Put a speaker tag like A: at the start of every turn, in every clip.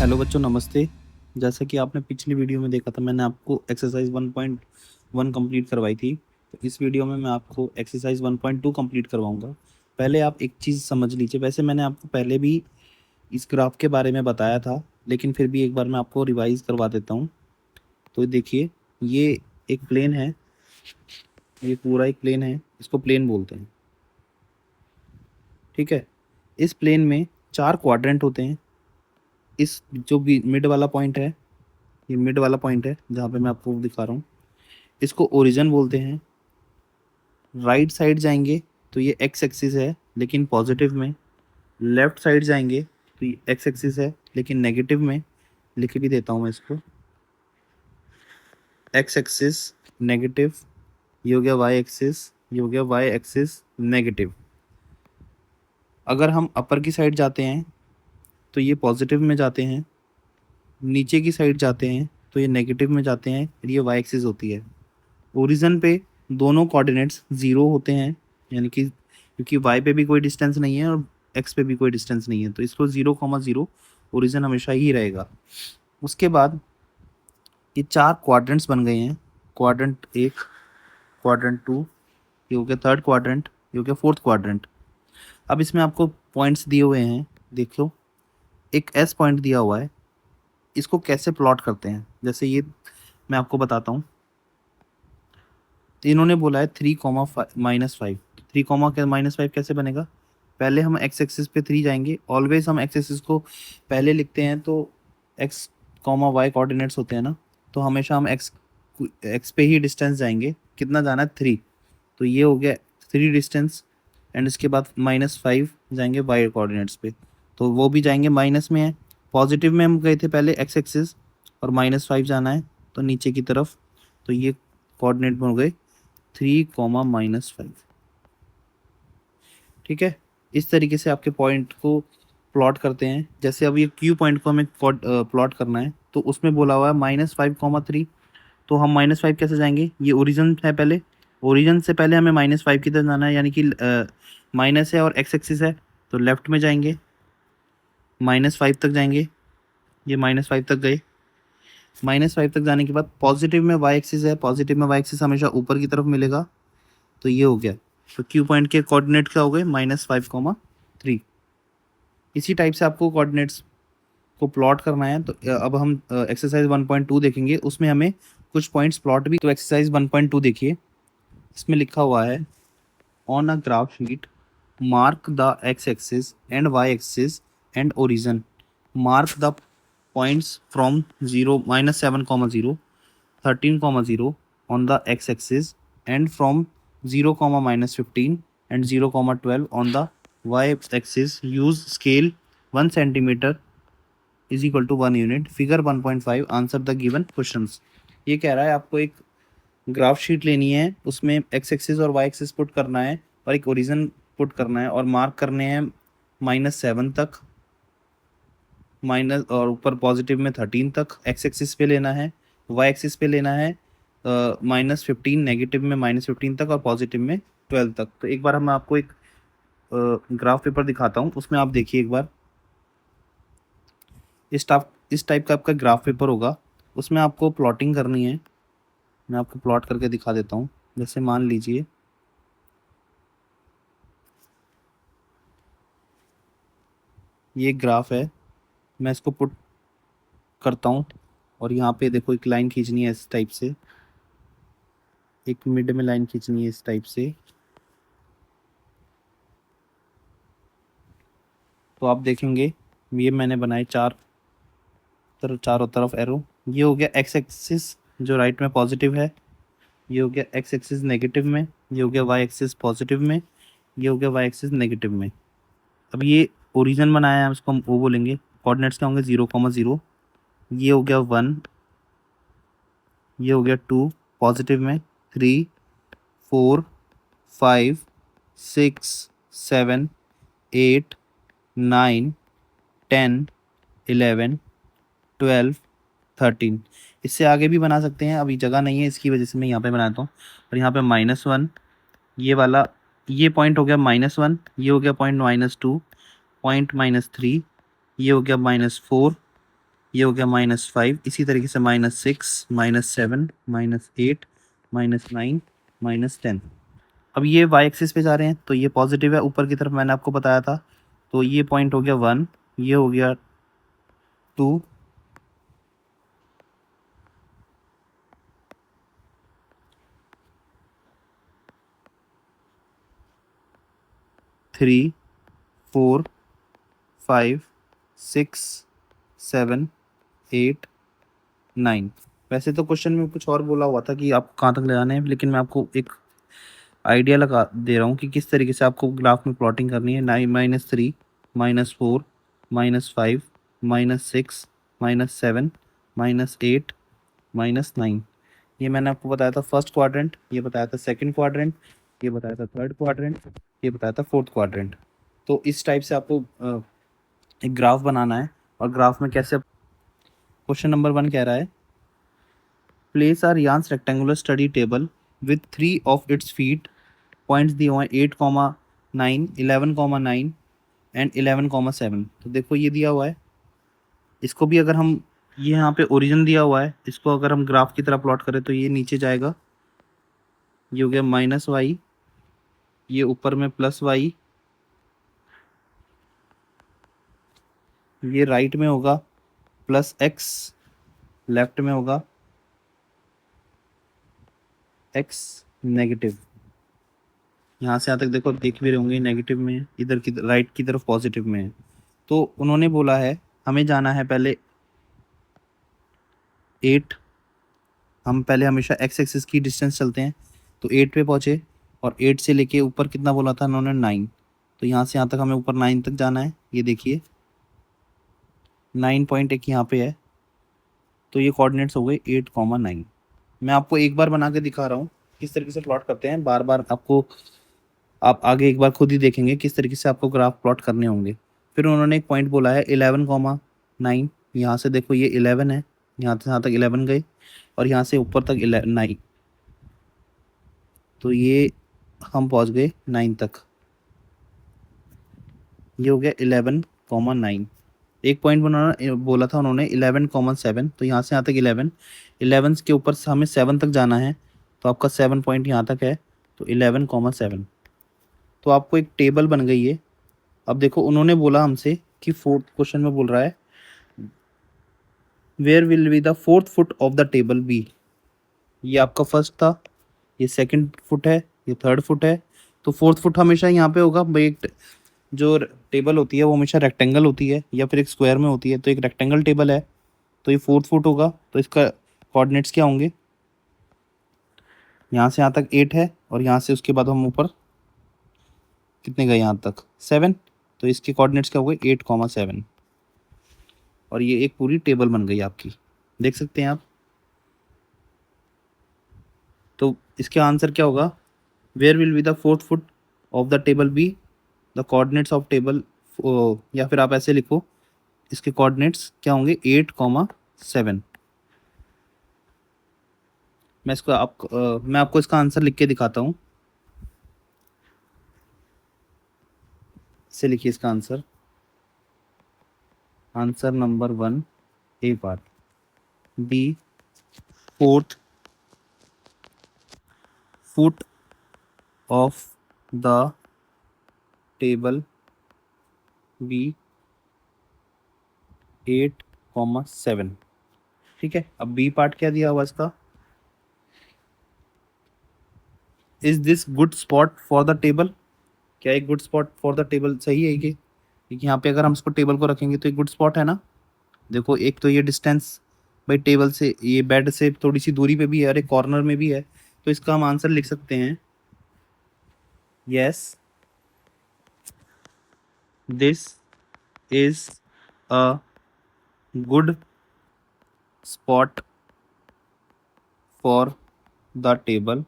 A: Hello बच्चों, नमस्ते। जैसा कि आपने पिछली वीडियो में देखा था, मैंने आपको एक्सरसाइज 1.1 कंप्लीट करवाई थी। तो इस वीडियो में मैं आपको एक्सरसाइज 1.2 कंप्लीट करवाऊंगा। पहले आप एक चीज़ समझ लीजिए। वैसे मैंने आपको पहले भी इस ग्राफ के बारे में बताया था, लेकिन फिर भी एक बार मैं आपको रिवाइज करवा देता हूँ। तो देखिए, ये एक प्लेन है, ये पूरा एक प्लेन है, इसको प्लेन बोलते हैं। ठीक है। इस प्लेन में 4 क्वाड्रेंट होते हैं। इस जो भी मिड वाला पॉइंट है, ये मिड वाला पॉइंट है जहाँ पे मैं आपको दिखा रहा हूँ, इसको ओरिजिन बोलते हैं। राइट साइड जाएंगे तो ये एक्स एक्सिस है लेकिन पॉजिटिव में। लेफ्ट साइड जाएंगे तो ये एक्स एक्सिस है लेकिन नेगेटिव में। लिख भी देता हूँ मैं इसको, एक्स एक्सिस नेगेटिव, ये हो गया वाई एक्सिस, ये हो गया वाई एक्सिस नेगेटिव। अगर हम अपर की साइड जाते हैं तो ये पॉजिटिव में जाते हैं, नीचे की साइड जाते हैं तो ये नेगेटिव में जाते हैं, ये वाई एक्सिस होती है। ओरिजिन पे दोनों कोऑर्डिनेट्स जीरो होते हैं, यानी कि क्योंकि वाई पे भी कोई डिस्टेंस नहीं है और एक्स पे भी कोई डिस्टेंस नहीं है, तो इसको 0,0 ओरिजिन हमेशा ही रहेगा। उसके बाद ये 4 क्वाड्रेंट्स बन गए हैं। क्वाड्रेंट 1, क्वाड्रेंट 2, ये हो गया थर्ड क्वाड्रेंट, ये हो गया फोर्थ क्वाड्रेंट। अब इसमें आपको पॉइंट्स दिए हुए हैं, देखो एक एस पॉइंट दिया हुआ है। इसको कैसे प्लॉट करते हैं, जैसे ये मैं आपको बताता हूँ। तो इन्होंने बोला है 3,-5। 3,-5 कैसे बनेगा? पहले हम एक्स एक्सिस पे 3 जाएंगे। ऑलवेज हम एक्स एक्सिस को पहले लिखते हैं, तो एक्स कॉमा वाई कोऑर्डिनेट्स होते हैं ना, तो हमेशा हम एक्स पे ही डिस्टेंस जाएंगे। कितना जाना है? 3। तो ये हो गया 3 डिस्टेंस। एंड इसके बाद -5 जाएंगे वाई कोऑर्डिनेट्स पे, तो वो भी जाएंगे माइनस में है। पॉजिटिव में हम गए थे पहले एक्स एक्सिस, और -5 जाना है तो नीचे की तरफ, तो ये कोऑर्डिनेट हो गए 3,-5। ठीक है। इस तरीके से आपके पॉइंट को प्लॉट करते हैं। जैसे अब ये क्यू पॉइंट को हमें प्लॉट करना है, तो उसमें बोला हुआ है -5,3। तो हम -5 कैसे जाएंगे? ये ओरिजिन है पहले, ओरिजिन से पहले हमें -5 की तरफ जाना है, यानी कि माइनस है और एक्स एक्सिस है, तो लेफ्ट में जाएंगे, -5 तक जाएंगे। ये -5 तक गए। -5 तक जाने के बाद पॉजिटिव में वाई एक्सिस है, पॉजिटिव में वाई एक्सिस हमेशा ऊपर की तरफ मिलेगा, तो ये हो गया। तो क्यू पॉइंट के कोऑर्डिनेट क्या हो गए? -5,3। इसी टाइप से आपको कोऑर्डिनेट्स को प्लॉट करना है। तो अब हम एक्सरसाइज 1.2 देखेंगे, उसमें हमें कुछ पॉइंट्स प्लॉट भी। तो एक्सरसाइज 1.2 देखिए, इसमें लिखा हुआ है, on a graph sheet mark the x axis and y axis and origin, mark the points from 7,0, 13,0 on the x-axis and from 0, -15 and 0, 12 on the y-axis. Use scale 1 centimeter is equal to 1 unit. Figure 1.5. Answer the given questions. ये कह रहा है आपको एक graph sheet लेनी है, उसमें x axis और वाई एक्सिस पुट करना है और एक ओरिजिन पुट करना है, और मार्क करने हैं -7 तक, माइनस और ऊपर पॉजिटिव में 13 तक एक्स एक्सिस पे लेना है, वाई एक्सिस पे लेना है -15, नेगेटिव में -15 तक और पॉजिटिव में 12 तक। तो एक बार हम आपको एक ग्राफ पेपर दिखाता हूँ, उसमें आप देखिए एक बार। इस टाइप का आपका ग्राफ पेपर होगा, उसमें आपको प्लॉटिंग करनी है। मैं आपको प्लॉट करके दिखा देता हूँ। जैसे मान लीजिए ये ग्राफ है, मैं इसको पुट करता हूँ, और यहाँ पे देखो एक लाइन खींचनी है इस टाइप से, एक मिड में लाइन खींचनी है इस टाइप से। तो आप देखेंगे ये मैंने बनाए चारों तरफ एरो। ये हो गया एक्स एक्सिस जो राइट में पॉजिटिव है, ये हो गया एक्स एक्सिस नेगेटिव में, ये हो गया वाई एक्सिस पॉजिटिव में, ये हो गया वाई एक्सिस नेगेटिव में। अब ये ओरिजिन बनाया है, उसको हम वो बोलेंगे। कोऑर्डिनेट्स क्या होंगे? 0,0, ये हो गया 1, ये हो गया 2 पॉजिटिव में, 3, 4, 5, 6, 7, 8, 9, 10, 11, 12, 13। इससे आगे भी बना सकते हैं, अभी जगह नहीं है इसकी वजह से मैं यहाँ पे बनाता हूँ। और यहाँ पे -1, ये वाला, ये पॉइंट हो गया -1, ये हो गया पॉइंट -2, पॉइंट -3, ये हो गया -4, ये हो गया -5, इसी तरीके से -6, -7, -8, -9, -10। अब ये y एक्सिस पे जा रहे हैं तो ये पॉजिटिव है ऊपर की तरफ, मैंने आपको बताया था। तो ये पॉइंट हो गया 1, ये हो गया 2, 3, 4, 5, 6, 7, 8, 9। वैसे तो क्वेश्चन में कुछ और बोला हुआ था कि आप कहाँ तक ले जाने हैं, लेकिन मैं आपको एक आइडिया लगा दे रहा हूँ कि किस तरीके से आपको ग्राफ में प्लॉटिंग करनी है। -3, -4, -5, -6, -7, -8, -9। ये मैंने आपको बताया था फर्स्ट क्वाड्रेंट, ये बताया था सेकंड क्वाड्रेंट, ये बताया था थर्ड क्वाड्रेंट, ये बताया था फोर्थ क्वाड्रेंट। तो इस टाइप से आपको एक ग्राफ बनाना है। और ग्राफ में कैसे, क्वेश्चन नंबर 1 कह रहा है, प्लेस आर यान्स rectangular study table with 3 of its feet, points दिए हुए हैं 8,9, 11,9 एंड 11,7। तो देखो ये दिया हुआ है, इसको भी अगर हम, ये यहाँ पे ओरिजिन दिया हुआ है, इसको अगर हम ग्राफ की तरह प्लॉट करें तो ये नीचे जाएगा, ये हो गया -y, ये ऊपर में +y, ये राइट में होगा +x, लेफ्ट में होगा x नेगेटिव। यहाँ से यहाँ तक देखो, देख भी रहे होंगे नेगेटिव में है, इधर की राइट की तरफ पॉजिटिव में है। तो उन्होंने बोला है हमें जाना है पहले 8, हम पहले हमेशा x एक्सिस की डिस्टेंस चलते हैं, तो 8 पे पहुँचे, और 8 से लेके ऊपर कितना बोला था उन्होंने, 9। तो यहाँ से यहाँ तक हमें ऊपर 9 तक जाना है। ये देखिए 9 पॉइंट एक यहाँ पे है, तो ये कोऑर्डिनेट्स हो गए 8,9। मैं आपको एक बार बना के दिखा रहा हूँ किस तरीके से प्लॉट करते हैं, बार बार आपको, आप आगे एक बार खुद ही देखेंगे किस तरीके से आपको ग्राफ प्लॉट करने होंगे। फिर उन्होंने एक पॉइंट बोला है 11,9, यहाँ से देखो ये 11 है, यहाँ से यहाँ तक 11 गए, और यहाँ से ऊपर तक 9, तो ये हम पहुँच गए 9 तक। ये हो गया 11,9। एक पॉइंट बोला था उन्होंने 11,7, तो यहाँ से यहाँ तक 11, 11 के ऊपर से हमें 7 तक जाना है, तो आपका 7 पॉइंट यहाँ तक है, तो 11,7। तो आपको एक टेबल बन गई है। अब देखो उन्होंने बोला हमसे कि फोर्थ क्वेश्चन में बोल रहा है, where will be the fourth foot of the table be. ये आपका फर्स्ट था, ये सेकंड फुट है, ये थर्ड फुट है, तो फोर्थ फुट हमेशा यहाँ पे होगा भाई। एक जो टेबल होती है वो हमेशा रेक्टेंगल होती है या फिर एक स्क्वायर में होती है, तो एक रेक्टेंगल टेबल है, तो ये फोर्थ फुट होगा। तो इसका कोऑर्डिनेट्स क्या होंगे, यहाँ से यहाँ तक 8 है, और यहाँ से उसके बाद हम ऊपर कितने गए, यहाँ तक 7, तो इसके कोऑर्डिनेट्स क्या हो गए 8,7। और ये एक पूरी टेबल बन गई आपकी, देख सकते हैं आप। तो इसका आंसर क्या होगा, where will be the fourth foot of the table be, the coordinates of table, या फिर आप ऐसे लिखो, इसके कोऑर्डिनेट्स क्या होंगे 8,7। मैं आपको इसका आंसर लिख के दिखाता हूँ। इससे लिखिए इसका answer, answer number 1 a part, the fourth foot of the table be 8,7। ठीक है, अब बी पार्ट क्या दिया हुआ इसका, is this good spot for the table. क्या एक good spot for the table सही है कि, क्योंकि यहाँ पे अगर हम इसको टेबल को रखेंगे तो एक गुड स्पॉट है ना। देखो एक तो ये डिस्टेंस भाई टेबल से, ये बेड से थोड़ी सी दूरी पे भी है और एक कॉर्नर में भी है, तो इसका हम आंसर लिख सकते हैं, yes this is a good spot for the table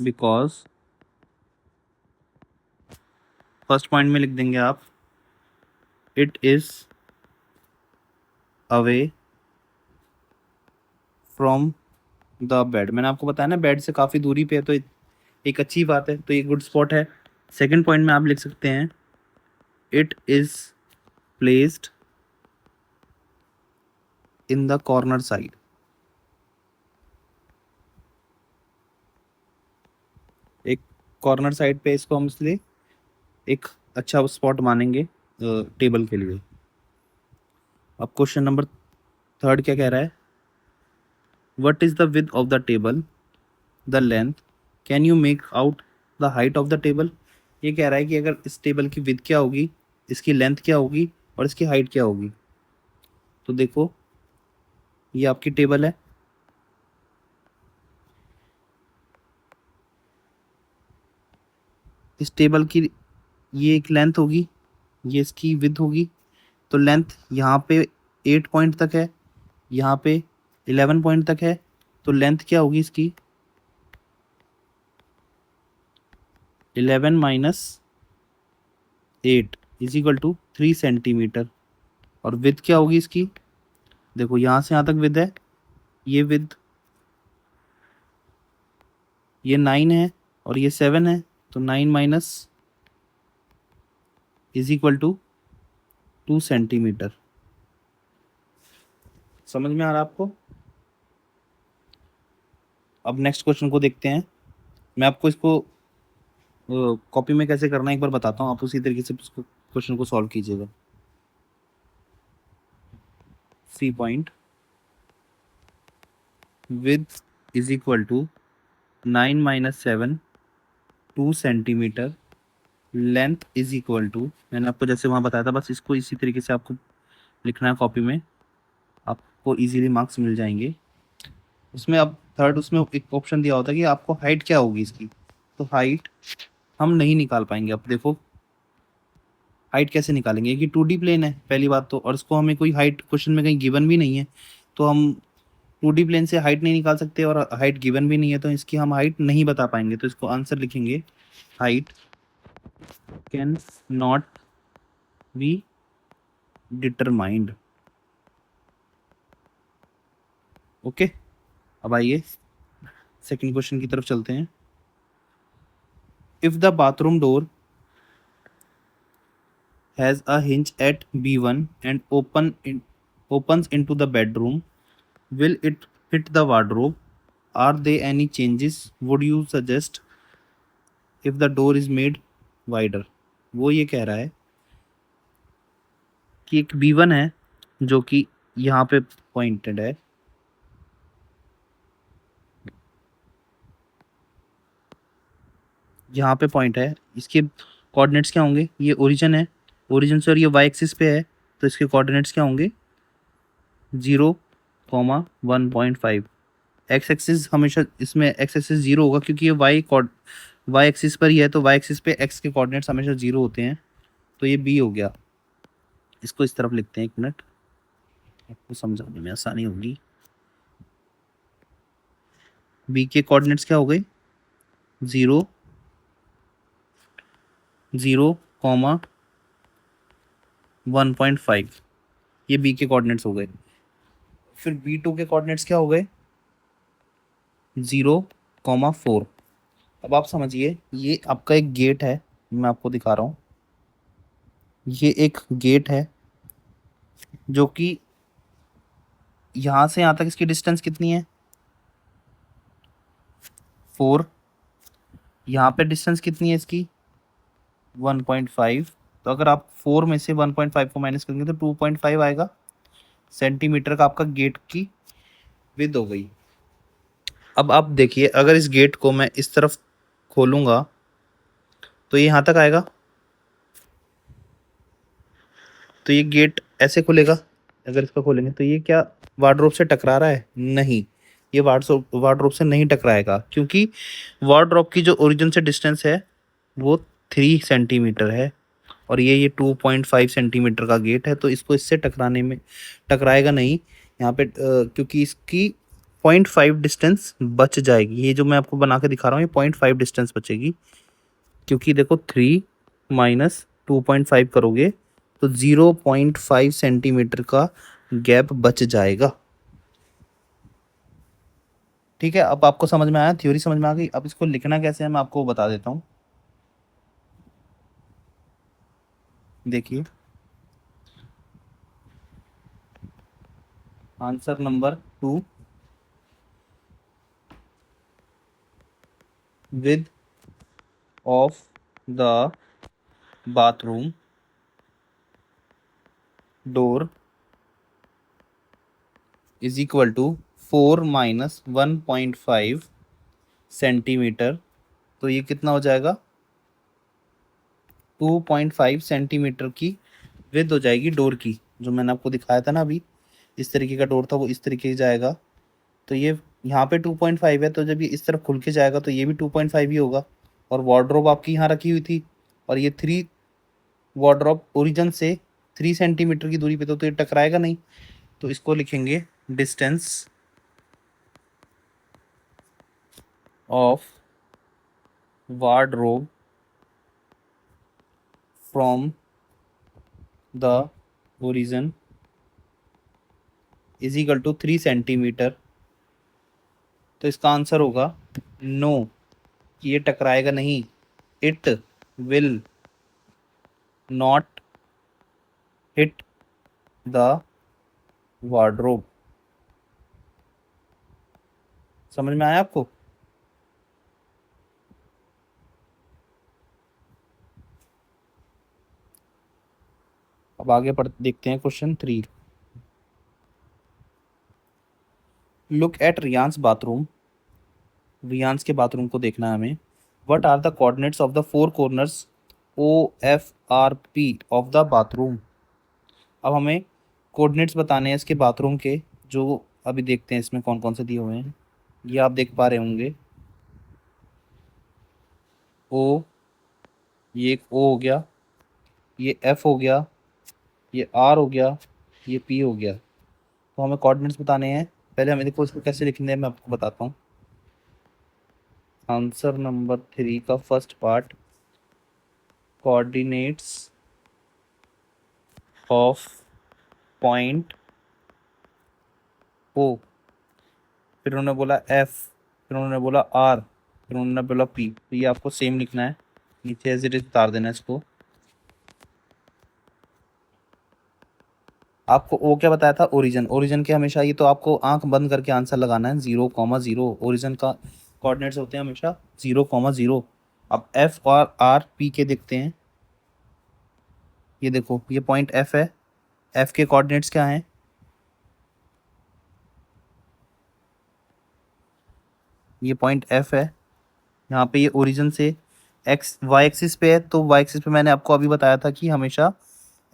A: because, first point में लिख देंगे आप, it is away from the bed. मैंने आपको बताया ना बेड से काफ़ी दूरी पे है, तो एक अच्छी बात है, तो ये गुड स्पॉट है। सेकंड पॉइंट में आप लिख सकते हैं, it is placed in the corner side. एक कॉर्नर साइड पे इसको हम इसलिए एक अच्छा स्पॉट मानेंगे टेबल के लिए। अब क्वेश्चन नंबर 3 क्या कह रहा है? What is the width of the table, the length, can you make out the height of the table. ये कह रहा है कि अगर इस टेबल की विड्थ क्या होगी, इसकी लेंथ क्या होगी और इसकी हाइट क्या होगी। तो देखो ये आपकी टेबल है, इस टेबल की ये एक लेंथ होगी, ये इसकी विड्थ होगी। तो लेंथ यहाँ पे 8 पॉइंट तक है, यहाँ पे 11 पॉइंट तक है। तो लेंथ क्या होगी इसकी? 11 minus 8 is equal to 3 centimetre. और विड्थ क्या होगी इसकी? देखो यहाँ से यहाँ तक विड्थ है, ये विड्थ ये 9 है और ये 7 है। तो 9 minus is equal to 2 centimetre. समझ में आ रहा है आपको? अब नेक्स्ट क्वेश्चन को देखते हैं। मैं आपको इसको कॉपी में कैसे करना है एक बार बताता हूँ, आप उसी तरीके से इसको क्वेश्चन को सॉल्व कीजिएगा। C point width is equal to 9 minus 7 2 centimetre, length is equal to, मैंने आपको जैसे वहाँ बताया था बस इसको इसी तरीके से आपको लिखना है कॉपी में, आपको इजीली मार्क्स मिल जाएंगे। उसमें अब थर्ड उसमें एक ऑप्शन दिया होता है कि आपको हाइट क्या होगी इसकी। तो हाइट हम नहीं निकाल पाएंगे। अब देखो हाइट कैसे निकालेंगे कि 2D प्लेन है पहली बात तो, और इसको हमें कोई हाइट क्वेश्चन में कहीं गिवन भी नहीं है। तो हम 2D प्लेन से हाइट नहीं निकाल सकते और हाइट गिवन भी नहीं है, तो इसकी हम हाइट नहीं बता पाएंगे। तो इसको आंसर लिखेंगे height can not be determined. Okay, अब आइए सेकंड क्वेश्चन की तरफ चलते हैं। If the bathroom door has a hinge at B1 and opens into the bedroom, will it fit the wardrobe? Are there any changes would you suggest if the door is made wider? वो ये कह रहा है कि एक B1 है जो कि यहाँ पे पॉइंटेड है, यहाँ पे पॉइंट है, इसके कोऑर्डिनेट्स क्या होंगे? ये ओरिजिन है, ओरिजिन से और ये वाई एक्सिस पे है, तो इसके कोऑर्डिनेट्स क्या होंगे? 0,1.5। एक्स एक्सिस हमेशा इसमें एक्स एक्सिस 0 होगा क्योंकि ये वाई एक्सिस पर ही है, तो वाई एक्सिस पे एक्स के कोऑर्डिनेट्स हमेशा 0 होते हैं। तो ये बी हो गया। इसको इस तरफ लिखते हैं, एक मिनट आपको समझाने में आसानी होगी। बी के कोऑर्डिनेट्स क्या हो गए? 0 0,1.5, ये बी के कोऑर्डिनेट्स हो गए। फिर B2 के कोऑर्डिनेट्स क्या हो गए? 0,4। अब आप समझिए ये आपका एक गेट है, मैं आपको दिखा रहा हूँ। ये एक गेट है जो कि यहाँ से यहाँ तक इसकी डिस्टेंस कितनी है? 4। यहाँ पे डिस्टेंस कितनी है इसकी? 1.5। तो अगर आप 4 में से 1.5 को माइनस करेंगे तो 2.5 आएगा सेंटीमीटर का आपका गेट की विड्थ हो गई। अब आप देखिए अगर इस गेट को मैं इस तरफ खोलूंगा तो ये यहाँ तक आएगा, तो ये गेट ऐसे खुलेगा। अगर इसको खोलेंगे तो ये क्या वार्डरोब से टकरा रहा है? नहीं, ये वार्डरोब से नहीं टकराएगा क्योंकि वार्डरोब की जो ओरिजिन से डिस्टेंस है वो 3 सेंटीमीटर है और ये 2.5 सेंटीमीटर का गेट है, तो इसको इससे टकराने में टकराएगा नहीं यहाँ पे क्योंकि इसकी 0.5 डिस्टेंस बच जाएगी। ये जो मैं आपको बना के दिखा रहा हूँ ये 0.5 डिस्टेंस बचेगी क्योंकि देखो 3 माइनस 2.5 करोगे तो 0.5 सेंटीमीटर का गैप बच जाएगा। ठीक है, अब आपको समझ में आया, थ्योरी समझ में आ गई। अब इसको लिखना कैसे है मैं आपको बता देता हूँ। देखिए answer number 2, width of the bathroom door is equal to 4 minus 1.5 centimetre. तो ये कितना हो जाएगा, 2.5 सेंटीमीटर की विड्थ हो जाएगी डोर की, जो मैंने आपको दिखाया था ना अभी, इस तरीके का डोर था वो इस तरीके से जाएगा। तो ये यहाँ पे 2.5 है, तो जब ये इस तरफ खुल के जाएगा तो ये भी 2.5 ही होगा। और वार्डरोब आपकी यहाँ रखी हुई थी, और ये 3 वार्डरोब ओरिजिन से 3 सेंटीमीटर की दूरी पे, तो ये टकराएगा नहीं। तो इसको लिखेंगे distance of wardrobe from the origin is equal to 3 centimetre. तो इसका आंसर होगा नो, ये टकराएगा नहीं। It will not hit the wardrobe. समझ में आया आपको? अब आगे पढ़ देखते हैं question 3। Look at Ryan's bathroom. Ryan's के बाथरूम को देखना है हमें। What are the coordinates of the 4 corners OFRP of the bathroom. अब हमें कोऑर्डिनेट्स बताने हैं इसके बाथरूम के, जो अभी देखते हैं इसमें कौन कौन से दिए हुए हैं। ये आप देख पा रहे होंगे, ओ, ये एक O हो गया, ये F हो गया, ये R हो गया, ये P हो गया। तो हमें कोऑर्डिनेट्स बताने हैं। पहले हमें देखो इसको कैसे लिखने हैं, मैं आपको बताता हूँ। आंसर नंबर 3 का first part, coordinates of point O, फिर उन्होंने बोला F, फिर उन्होंने बोला R, फिर उन्होंने बोला P। तो ये आपको सेम लिखना है, नीचे एज इट इज उतार देना है इसको। आपको ओ क्या बताया था, ओरिजिन। ओरिजिन के हमेशा ये तो आपको आंख बंद करके आंसर लगाना है, 0,0। ओरिजिन का कोऑर्डिनेट्स होते हैं हमेशा 0,0। अब एफ और आर पी के देखते हैं। ये देखो, ये पॉइंट एफ है, एफ के कोऑर्डिनेट्स क्या हैं, ये पॉइंट एफ है। यहाँ पे ये ओरिजिन से एक्स वाई एक्सिस पे है, तो वाई एक्सिस पे मैंने आपको अभी बताया था कि हमेशा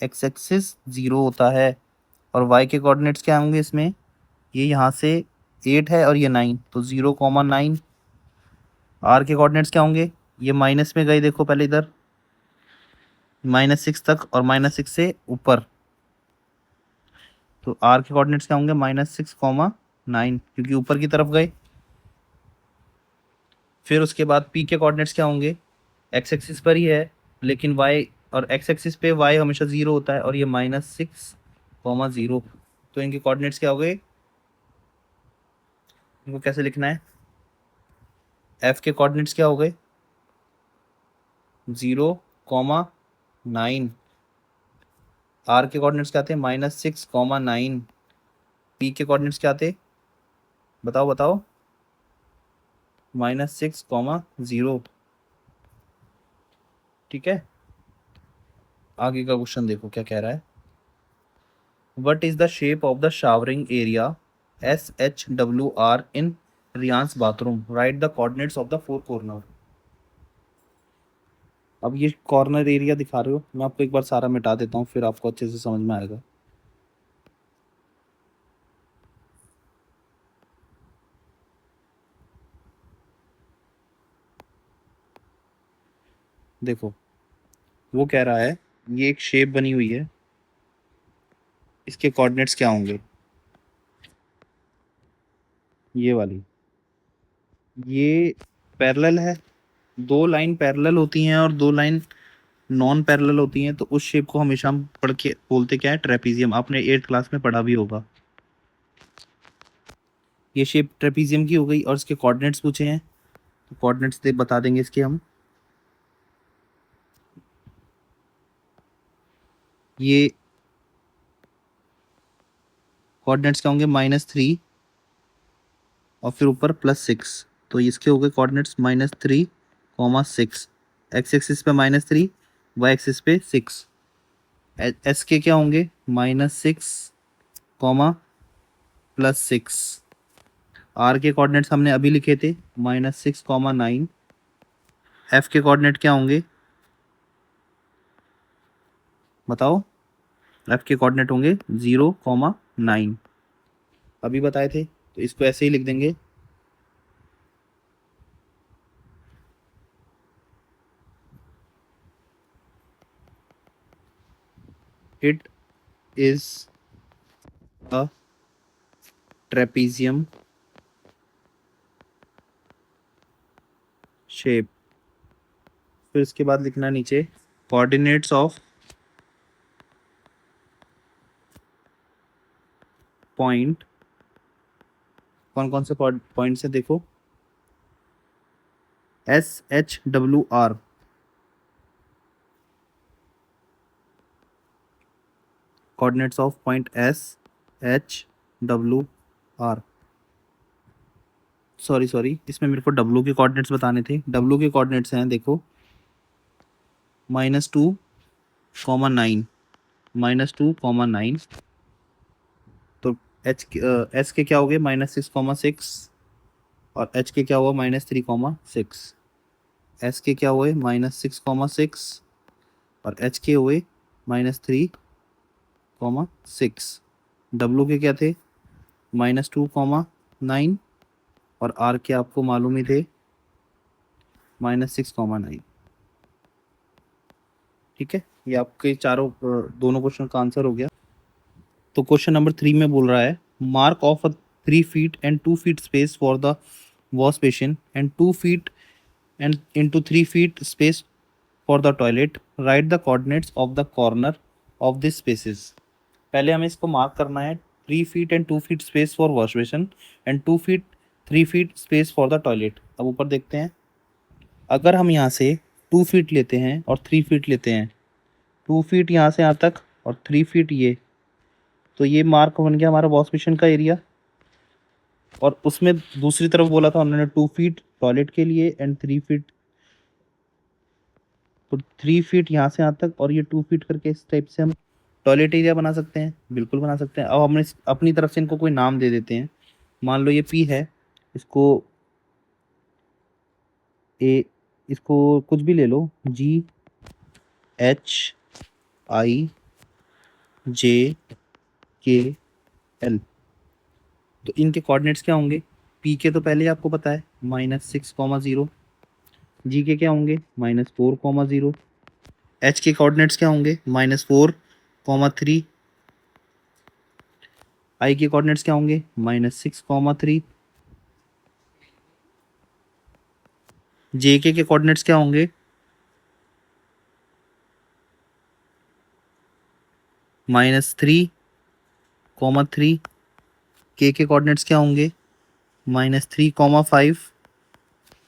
A: एक्स एक्सिस 0 होता है। और वाई के कोऑर्डिनेट्स क्या होंगे इसमें, ये यहाँ से 8 है और ये 9, तो 0,9। आर के कोऑर्डिनेट्स क्या होंगे, ये माइनस में गए, देखो पहले इधर -6 तक और -6 से ऊपर, तो आर के कोऑर्डिनेट्स क्या होंगे, -6,9, क्योंकि ऊपर की तरफ गए। फिर उसके बाद पी के कोऑर्डिनेट्स क्या होंगे, एक्स एक्सिस पर ही है, लेकिन वाई और एक्स एक्सिस पे वाई हमेशा 0 होता है, और ये -6,0। तो इनके कोऑर्डिनेट्स क्या हो गए, इनको कैसे लिखना है, एफ के कोऑर्डिनेट्स क्या हो गए, 0,9। आर के कोऑर्डिनेट्स क्या थे, -6,9। पी के कोऑर्डिनेट्स क्या थे, बताओ बताओ, -6,0। ठीक है, आगे का क्वेश्चन देखो क्या कह रहा है। What is the shape of the showering area SHWR in Ryan's bathroom, right the coordinates of the 4 corner. अब ये कॉर्नर एरिया दिखा रहे हो, मैं आपको एक बार सारा मिटा देता हूँ, फिर आपको अच्छे से समझ में आएगा। देखो, वो कह रहा है ये एक शेप बनी हुई है, इसके कोऑर्डिनेट्स क्या होंगे, ये वाली, ये पैरेलल है, 2 लाइन पैरेलल होती हैं और 2 लाइन नॉन पैरेलल होती हैं, तो उस शेप को हमेशा हम पढ़ के बोलते क्या है, ट्रेपीजियम। आपने 8th क्लास में पढ़ा भी होगा। ये शेप ट्रेपीजियम की हो गई, और इसके कोऑर्डिनेट्स पूछे हैं, तो कोऑर्डिनेट्स दे बता देंगे इसके हम। ये कोऑर्डिनेट्स क्या होंगे, -3 और फिर ऊपर +6, तो इसके हो गए कोऑर्डिनेट्स -3, 6। एक्स एक्सिस पे -3, वाई एक्सिस पे 6। एस के क्या होंगे, -6, +6। आर के कोऑर्डिनेट्स हमने अभी लिखे थे, -6, 9। एफ के कोऑर्डिनेट क्या होंगे बताओ, एफ के कोऑर्डिनेट होंगे 0, 9, अभी बताए थे, तो इसको ऐसे ही लिख देंगे। It is a trapezium shape. फिर इसके बाद लिखना नीचे कोऑर्डिनेट्स ऑफ पॉइंट। कौन कौन से पॉइंट से, देखो SHWR, coordinates of point SHWR। Sorry, इसमें मेरे को W के कोऑर्डिनेट्स बताने थे। W के कोऑर्डिनेट्स हैं, देखो -2, 9, -2, 9। तो S के क्या हो गए, -6, 6, और H के क्या हुआ, -3, 6। S के क्या हुए, -6, 6, और H के हुए -3, 6। W के क्या थे, -2, 9, और R के आपको मालूम ही थे, -6, 9। ठीक है, ये आपके चारों दोनों क्वेश्चन का आंसर हो गया। तो क्वेश्चन नंबर 3 में बोल रहा है, mark of a 3 feet and 2 feet space for the wash basin and 2 feet and into 3 feet space for the toilet. Write the coordinates of the corner of these spaces. पहले हमें इसको mark करना है, 3 feet and 2 feet space for wash basin and 2 feet 3 feet space for the toilet. अब ऊपर देखते हैं, अगर हम यहाँ से 2 feet लेते हैं और 3 feet लेते हैं, 2 feet यहाँ से यहाँ तक और 3 feet ये, तो ये मार्क बन गया हमारा वॉश बेसिन का एरिया। और उसमें दूसरी तरफ बोला था उन्होंने 2 feet टॉयलेट के लिए एंड 3 feet, तो 3 feet यहाँ से यहाँ तक और ये 2 feet करके इस टाइप से हम टॉयलेट एरिया बना सकते हैं, बिल्कुल बना सकते हैं। अब हमने अपनी तरफ से इनको कोई नाम दे देते हैं। मान लो ये P है, इसको ए, इसको कुछ भी ले लो, GHIJKL। तो इनके कोऑर्डिनेट्स क्या होंगे, P के तो पहले ही आपको पता है, -6, 0। G के क्या होंगे, -4, 0। H के कोऑर्डिनेट्स क्या होंगे, -4, 3। I के कोऑर्डिनेट्स क्या होंगे, -6, 3। JK के कोऑर्डिनेट्स क्या होंगे, -3, 3। K के कोऑर्डिनेट्स क्या होंगे, -3, 5।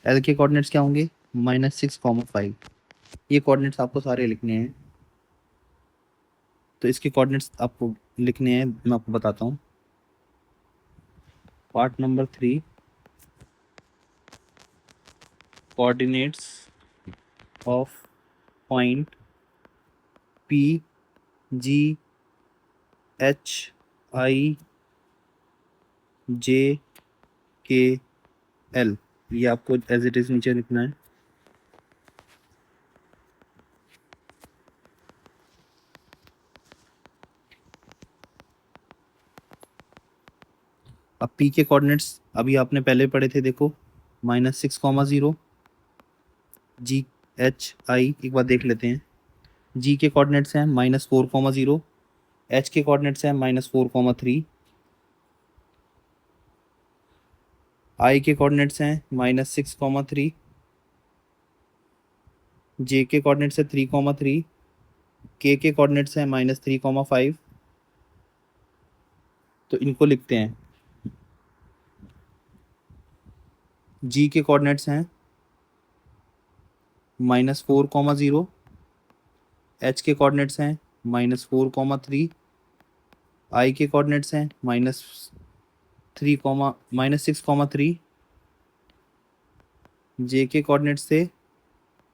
A: L के कोऑर्डिनेट्स क्या होंगे, -6, 5। ये कोऑर्डिनेट्स आपको सारे लिखने हैं। तो इसके कोऑर्डिनेट्स आपको लिखने हैं, मैं आपको बताता हूँ। Part number 3, coordinates of point PGHIJKL, ये आपको एज इट इज नीचे लिखना है। अब P के कोऑर्डिनेट्स अभी आपने पहले पढ़े थे, देखो -6, 0। GHI एक बार देख लेते हैं। G के कोऑर्डिनेट्स हैं -4, 0। H के कोऑर्डिनेट्स हैं -4, 3। I के कोऑर्डिनेट्स हैं -6, 3। J के कोऑर्डिनेट्स है 3, 3। K के कोऑर्डिनेट्स हैं -3, 5। तो इनको लिखते हैं। G के कोऑर्डिनेट्स हैं -4, 0। H के कोऑर्डिनेट्स हैं -4, 3। आई के कोऑर्डिनेट्स हैं -6,3, जे के कोऑर्डिनेट्स थे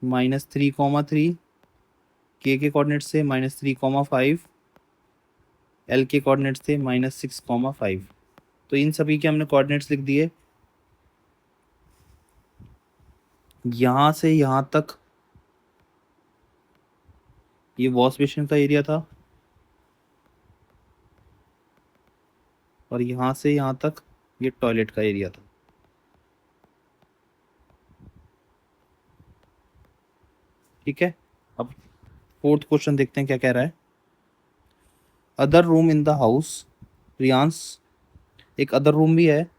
A: -3,3, के कोऑर्डिनेट्स थे -3,5, एल के कोऑर्डिनेट्स थे -6,5। तो इन सभी के हमने कोऑर्डिनेट्स लिख दिए। यहाँ से यहाँ तक ये वॉश बेसिन का एरिया था, और यहाँ से यहाँ तक ये टॉयलेट का एरिया था। ठीक है, अब फोर्थ क्वेश्चन देखते हैं क्या कह रहा है। Other room in the house, Ryan's, एक अदर रूम भी है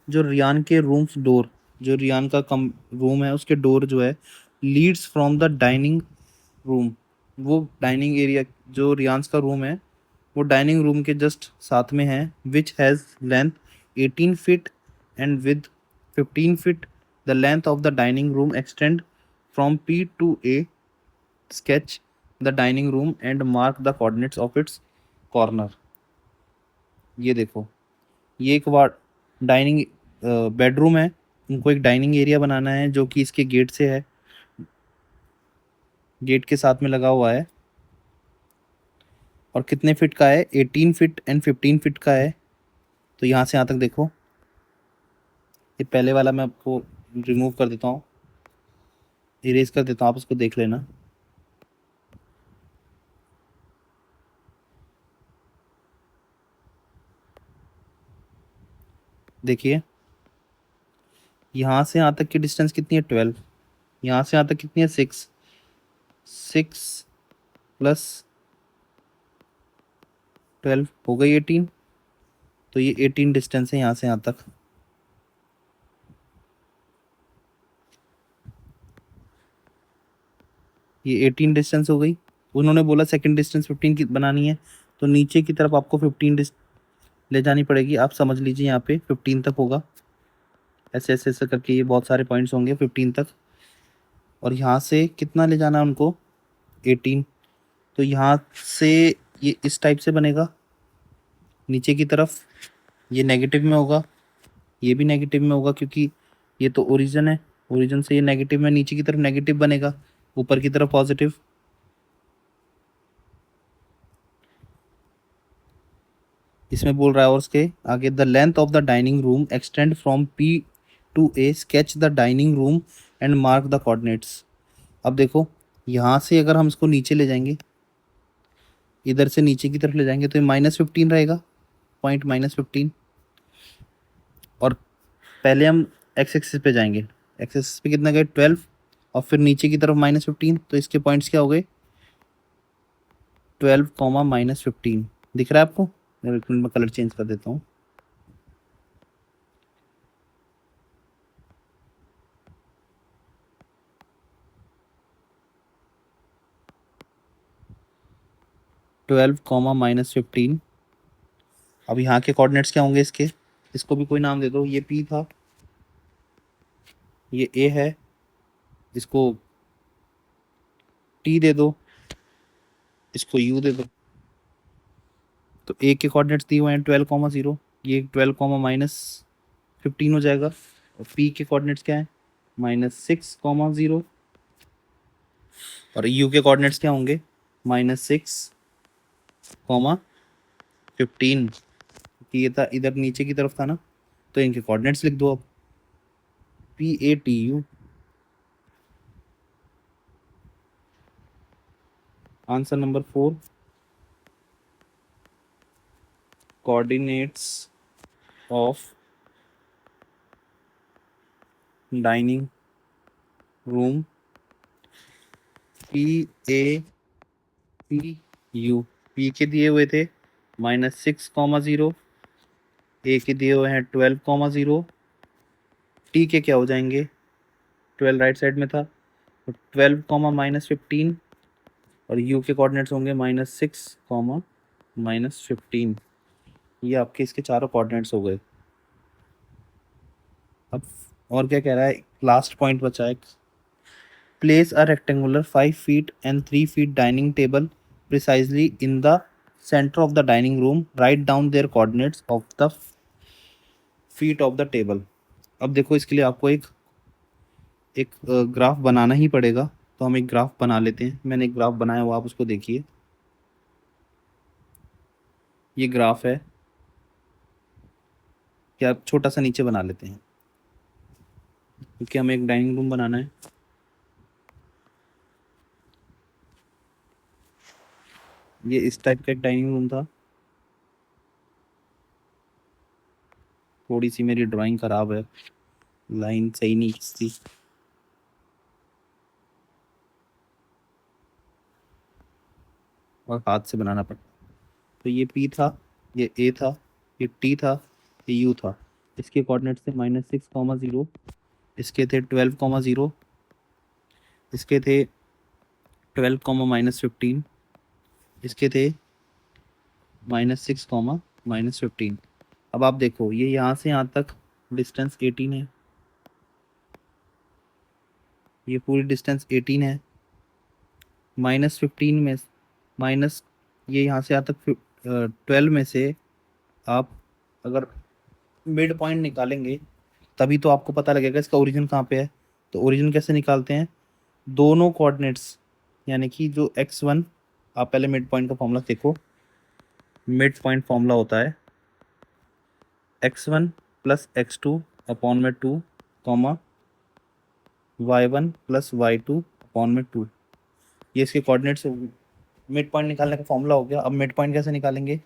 A: जो रियान के रूम्स डोर, जो रियान का कम रूम है उसके डोर जो है leads from the dining room, वो डाइनिंग एरिया जो रियांस का रूम है वो डाइनिंग रूम के जस्ट साथ में है, which has length 18 feet and width 15 feet. The length of the dining room extend from p to a, sketch the dining room and mark the coordinates of its corner. ये देखो, ये एक ward dining bedroom है, उनको एक dining area बनाना है जो कि इसके गेट से है, गेट के साथ में लगा हुआ है, और कितने फिट का है, 18 फीट एंड 15 फीट का है। तो यहाँ से यहाँ तक देखो, ये पहले वाला मैं आपको रिमूव कर देता हूँ, इरेज कर देता हूँ, आप उसको देख लेना। देखिए, यहाँ से यहाँ तक की डिस्टेंस कितनी है, 12। यहाँ से यहाँ तक कितनी है, 6 प्लस 12 हो गई 18। तो ये 18 डिस्टेंस है यहाँ से यहाँ तक। ये 18 डिस्टेंस हो गई। उन्होंने बोला सेकंड डिस्टेंस 15 की बनानी है, तो नीचे की तरफ आपको 15 ले जानी पड़ेगी। आप समझ लीजिए यहाँ पे 15 तक होगा, ऐसे ऐसे ऐसे करके ये बहुत सारे पॉइंट्स होंगे 15 तक। और यहाँ से कितना ले जाना है उनको, 18। तो यहाँ से ये इस टाइप से बनेगा, नीचे की तरफ ये नेगेटिव में होगा, ये भी नेगेटिव में होगा क्योंकि ये तो ओरिजिन है, ओरिजिन से ये नेगेटिव में, नीचे की तरफ नेगेटिव बनेगा, ऊपर की तरफ पॉजिटिव। इसमें बोल रहा है और उसके आगे, the length of the dining room extend from p to a, sketch the dining room and mark the coordinates. अब देखो, यहाँ से अगर हम इसको नीचे ले जाएंगे, इधर से नीचे की तरफ ले जाएंगे, तो ये -15 रहेगा, पॉइंट -15। और पहले हम एक्स एक्सिस पे जाएंगे, एक्स एक्सिस पे कितना गए, 12, और फिर नीचे की तरफ -15। तो इसके पॉइंट्स क्या हो गए, 12, -15। दिख रहा है आपको, मैं कलर चेंज कर देता हूँ। -15। अब यहाँ के कोऑर्डिनेट्स क्या होंगे इसके, इसको भी कोई नाम दे दो, ये P था, ये A है, इसको T दे दो, इसको U दे दो। तो A के कोऑर्डिनेट्स दिए हुए हैं 12,0, ये 12,-15 हो जाएगा। और P के कोऑर्डिनेट्स क्या है, -6,0। और U के कोऑर्डिनेट्स क्या होंगे, -6,15। ये था, इधर नीचे की तरफ था ना, तो इनके कोऑर्डिनेट्स लिख दो अब, PATU। Answer number 4, coordinates of dining room PAPU। P के दिए हुए थे -6,0, A के दिए हुए हैं 12,0, T के क्या हो जाएंगे, 12 राइट साइड में था, तो 12, -15। और U के कोऑर्डिनेट्स होंगे -6, -15। ये आपके इसके चारों कोऑर्डिनेट्स हो गए। अब और क्या कह रहा है, लास्ट पॉइंट बचा है, place a rectangular 5 feet and 3 feet dining table precisely in the centre of the dining room, write down their coordinates of the feet of the table. अब देखो इसके लिए आपको एक एक ग्राफ बनाना ही पड़ेगा, तो हम एक ग्राफ बना लेते हैं। मैंने एक ग्राफ बनाया हुआ, आप उसको देखिए। ये ग्राफ है, क्या छोटा सा नीचे बना लेते हैं क्योंकि हमें एक डाइनिंग रूम बनाना है। ये इस टाइप का एक डाइनिंग रूम था। थोड़ी सी मेरी ड्राइंग खराब है, लाइन सही नहीं खींचती। और हाथ से बनाना पड़ता। तो ये P था, ये A था, ये T था, ये U था। इसके कोऑर्डिनेट्स थे -6, 0, इसके थे 12, 0, इसके थे 12, -15, इसके थे -6, -15। अब आप देखो ये यहाँ से यहाँ तक डिस्टेंस 18 है, ये पूरी डिस्टेंस 18 है। -15 में माइनस ये यहाँ से यहाँ तक 12 में से आप अगर मिड पॉइंट निकालेंगे तभी तो आपको पता लगेगा इसका ओरिजिन कहाँ पे है। तो ओरिजिन कैसे निकालते हैं, दोनों कोऑर्डिनेट्स यानी कि जो x1, आप पहले मिड पॉइंट का फॉर्मूला देखो। मिड पॉइंट फॉर्मूला होता है x1 + x2 अपॉन में 2, y1 + y2 अपॉन में 2। ये इसके कोऑर्डिनेट्स मिड पॉइंट निकालने का फॉर्मूला हो गया। अब मिड पॉइंट कैसे निकालेंगे,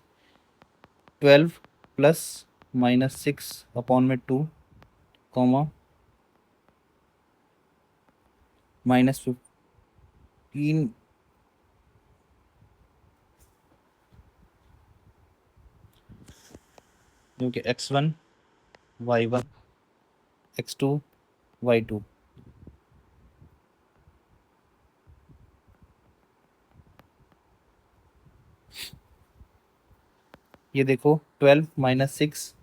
A: 12 + -6 अपॉन में 2, -15, जो कि x1, y1, x2, y2। ये देखो 12 - 6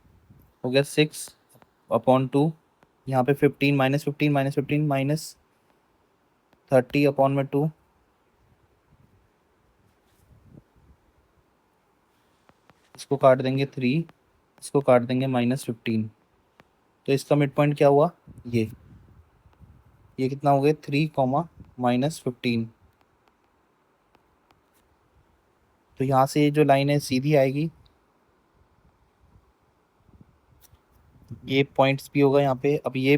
A: हो गया 6 अपॉन 2, यहाँ पे 15 -15 -15 -30 अपॉन में 2, इसको काट देंगे 3, इसको काट देंगे -15। तो इसका मिड पॉइंट क्या हुआ, ये कितना हो गया 3, -15। तो यहाँ से ये जो लाइन है सीधी आएगी, ये पॉइंट्स भी होगा यहाँ पे। अब ये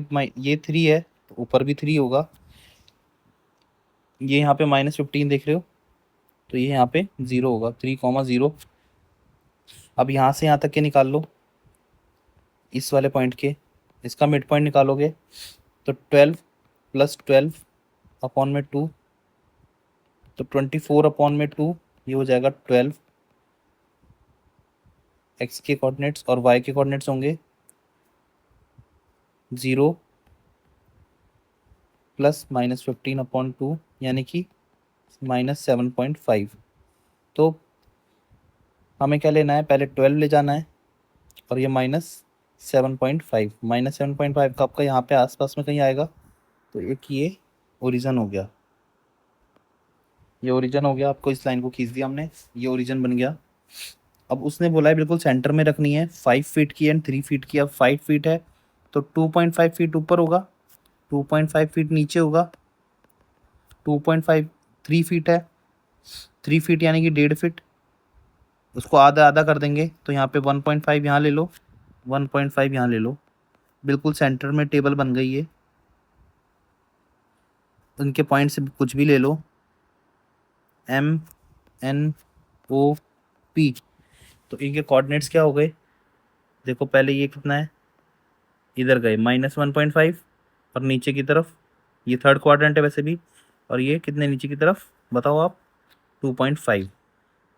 A: 3 है तो ऊपर भी 3 होगा। ये यहाँ पे -15 देख रहे हो, तो ये यहाँ पे 0 होगा, 3, 0। अब यहाँ से यहाँ तक के निकाल लो, इस वाले पॉइंट के, इसका मिड पॉइंट निकालोगे तो 12 + 12 अपॉन में 2, तो 24 अपॉन में 2, ये हो जाएगा 12। x के कोऑर्डिनेट्स और y के कोऑर्डिनेट्स होंगे 0 + -15 अपॉन 2 यानी कि -7.5। तो हमें क्या लेना है, पहले 12 ले जाना है और ये -7.5, -7.5 का आपका यहाँ पे आसपास में कहीं आएगा। तो एक ये ओरिजिन हो गया, ये ओरिजिन हो गया। आपको इस लाइन को खींच दिया हमने, ये ओरिजिन बन गया। अब उसने बोला है बिल्कुल सेंटर में रखनी है, 5 फीट की एंड 3 फीट की। अब 5 फीट है तो 2.5 फीट ऊपर होगा, 2.5 फीट नीचे होगा, 2.5 3 फीट है, 3 फीट यानी कि 1.5 फीट। उसको आधा आधा कर देंगे तो यहाँ पे 1.5 यहाँ ले लो, 1.5 यहाँ ले लो। बिल्कुल सेंटर में टेबल बन गई है। उनके पॉइंट से कुछ भी ले लो, MNOP। तो इनके कोऑर्डिनेट्स क्या हो गए, देखो पहले ये कितना है, इधर गए -1.5 और नीचे की तरफ, ये थर्ड क्वाड्रेंट है वैसे भी, और ये कितने नीचे की तरफ बताओ आप, 2.5।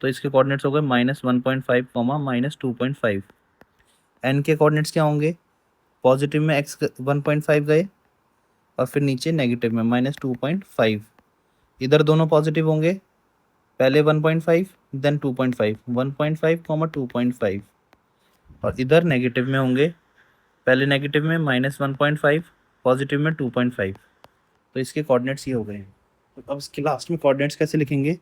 A: तो इसके कोऑर्डिनेट्स हो गए -1.5, -2.5। एन के कोऑर्डिनेट्स क्या होंगे, पॉजिटिव में x 1.5 गए और फिर नीचे नेगेटिव में -2.5। इधर दोनों पॉजिटिव होंगे, पहले 1.5 देन 2.5, 1.5, 2.5। और इधर नेगेटिव में होंगे, पहले नेगेटिव में -1.5, पॉजिटिव में 2.5। तो इसके कोऑर्डिनेट्स ये हो गए हैं। तो अब इसके लास्ट में कोऑर्डिनेट्स कैसे लिखेंगे,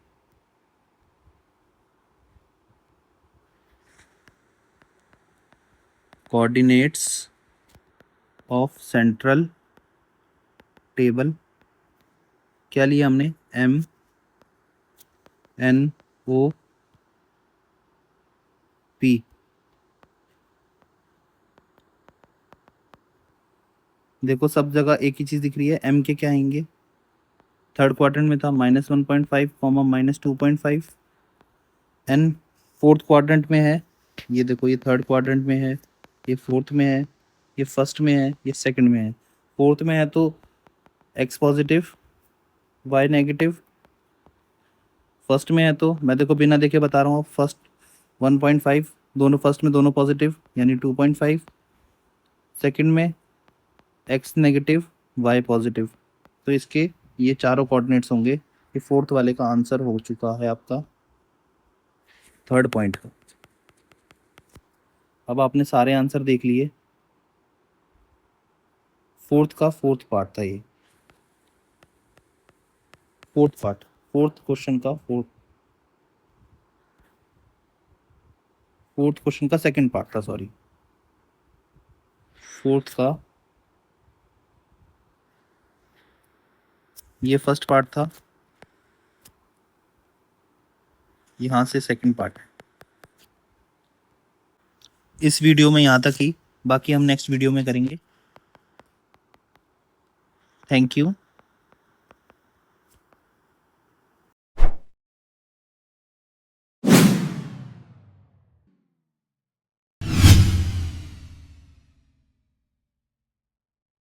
A: कोऑर्डिनेट्स ऑफ सेंट्रल टेबल, क्या लिया हमने, M N O P। देखो सब जगह एक ही चीज दिख रही है, M के क्या आएंगे, थर्ड क्वाड्रेंट में था -1.5 कॉमा -2.5। N फोर्थ क्वाड्रेंट में है, ये देखो ये थर्ड क्वाड्रेंट में है, ये फोर्थ में है, ये फर्स्ट में है, ये सेकंड में है। फोर्थ में है तो X positive Y negative, first में है तो मैं देखो बिना देखे बता रहा हूँ, फर्स्ट 1.5, दोनों फर्स्ट में दोनों पॉजिटिव यानी 2.5, सेकंड में X नेगेटिव Y पॉजिटिव। तो इसके ये चारों कोऑर्डिनेट्स होंगे। ये फोर्थ वाले का आंसर हो चुका है आपका थर्ड पॉइंट का। अब आपने सारे आंसर देख लिए, फोर्थ का फोर्थ पार्ट था ये, फोर्थ पार्ट, फोर्थ क्वेश्चन का फोर्थ क्वेश्चन का सेकंड पार्ट था, सॉरी, फोर्थ का ये फर्स्ट पार्ट था, यहाँ से सेकंड पार्ट है। इस वीडियो में यहाँ तक ही, बाकी हम नेक्स्ट वीडियो में करेंगे। Thank you.